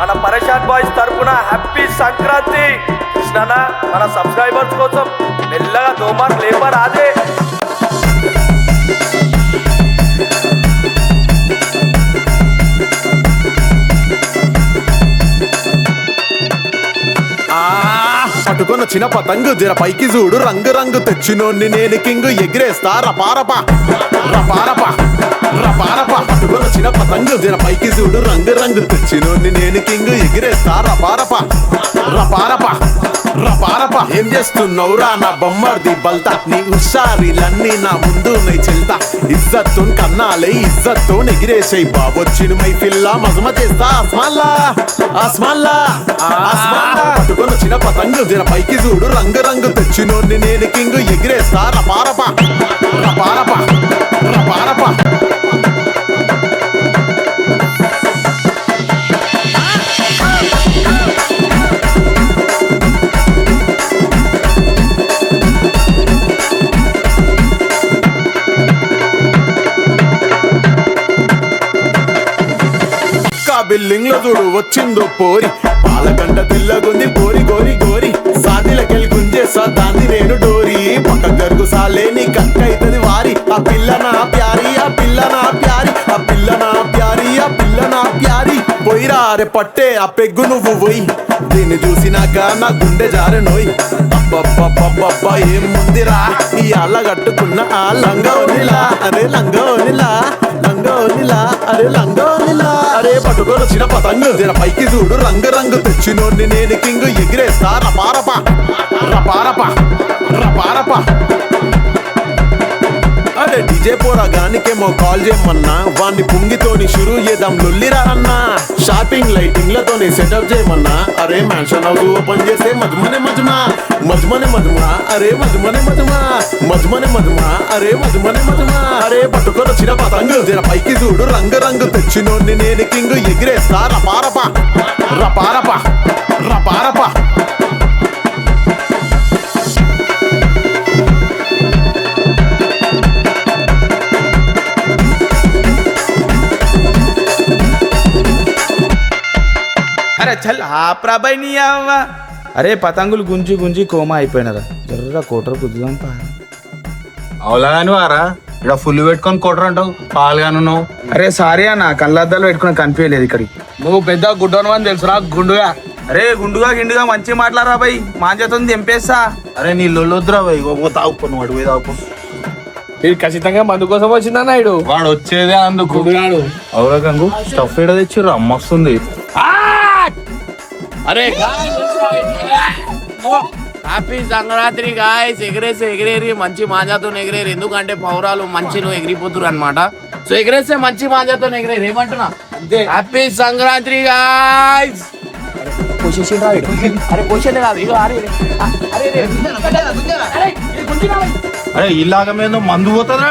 మన పరేషాన్ బాయ్స్ తరపున హ్యాపీ సంక్రాంతి. కృష్ణన్న మన సబ్స్క్రైబర్స్ కోసం మెల్లగా దోమార్ లేపర్ అదే. పట్టుకున్న చిన్న పతంగు జర పైకి చూడు, రంగు రంగు తెచ్చినోన్ని నేను కింగు, ఎగిరేస్తా రపారపా రపారపా రపారపా. పట్టుకున్న చిన్న పతంగు జర పైకి చూడు, రంగు రంగు తెచ్చినోన్ని నేను కింగు, ఎగిరేస్తా రపారపా రపారపా రపారపా. ఏం చేస్తున్నావురా నా బొమ్మర్ది బల్తా, నీ హుషారీలన్నీ నా ముందు నై చెల్తా. ఇజ్జత్తు కన్నాలే ఇజ్జత్తు ఎగిరేసాయి బాబొచ్చిన మై పిల్ల మజమ చేస్తా ఆస్మాన్లా ఆస్మాన్లా ఆస్మాన్లా. పట్టుకున్న చిన్న పతంగు జర పైకి చూడు, రంగు రంగు తెచ్చినోన్ని నేను కింగు, ఎగిరేస్తా రపారపా రపారపా రపారపా. బిల్డింగ్ లో చూడు వచ్చిందో పోరి, పాలకంట తెల్లగుంది పోరి గోరి గోరి. సాదిలకెళ్ళి గుంజేసా దాన్ని నేను డోరి, పక్క జరుగు సాలే నీ కక్క అయితది వారి. ఆ పిల్ల నా ప్యారి ఆ పిల్ల నా ప్యారి ఆ పిల్ల నా ప్యారి ఆ పిల్ల నా ప్యారి. పోయిరా అరే పట్టే ఆ పెగ్గు నువ్వు పోయి, దీన్ని చూసినాక నా గుండె జారె నోయ్. అబ్బబ్బబ్బబ్బబ్బా ఏం ముందిరా ఈ అల్ల కట్టుకున్న ఆ లంగోనిలా, అరే లంగోనిలా లంగోనిలా అరే లంగోనిలా. అరే పట్టుకోను చిన్న పతంగు జర పైకి చూడు, రంగు రంగు తెచ్చినోన్ని నేను కింగు, ఎగిరేస్తా రపారపా రపారపా రపారపా. అరే డీజే పోరాగానికేమో కాల్ చేయమన్నా, వాణ్ణి పుంగితోని షురూ చేద్దాం లొల్లిరా అన్నా. షాపింగ్ లైటింగ్ లతోని సెటప్ చేయమన్నా, అరే మ్యాన్షన్ హౌస్ ఓపెన్ చేస్తే మజమనే మజమా మజమనే మజమా అరే మజమనే మజమా మజమనే మజమా అరే మజమనే మజమా. అరే పట్టుకొని చిన్న పతంగు జర పైకి చూడు, రంగు రంగు తెచ్చినోన్ని నేను కింగు, ఎగిరేస్తా రపారపా రపారపా రపారపా. అరే చల్ ఆప్రా బై నీ అవ్వ. అరే పతంగులు గుంజి గుంజి కోమా అయిపోయినారా, జర్ర కోటర్ కుద్దుదాం పా. అవులాగాని వారా ఇక్కడ ఫుల్ పెట్టుకొని కొట్టరు అంటావు, పాలుగాను. అరే సారీ అన్న, కళ్ళద్దాలు పెట్టుకుని కనిపించలేదు ఇక్కడికి. నువ్వు పెద్ద గుడ్డను అని తెలుసురా గుండుగా. అరే గుండుగా గిండుగా మంచి మాట్లాడరా బై, మాంజతో తెంపేస్తా. అరే నీ లొల్లొద్దురా పోయి తాగుపోను వాడు పోయి తాగుపో. ఇది ఖచ్చితంగా మందు కోసం వచ్చిందన్న ఇడు, వాడు వచ్చేదే అందుకు. అవురా గంగు స్టఫ్ ఏడ తెచ్చిర్రు అమ్మొస్తుంది. అరే హ్యాపీ సంక్రాంతి గాయ్స్. ఎగిరేరి మంచి మాంజాతో ఎగిరేరు, ఎందుకంటే పౌరాలు మంచిలో ఎగిరిపోతురు అనమాట. సో ఎగిరేస్తే మంచి మాంజాతో ఎగిరేరు, ఏమంటున్నా హ్యాపీ సంక్రాంతి గాయ్స్. అరే క్వశ్చన్ కాదు ఇగో. అరే ఇలాగ మీద మందు పోతుందా?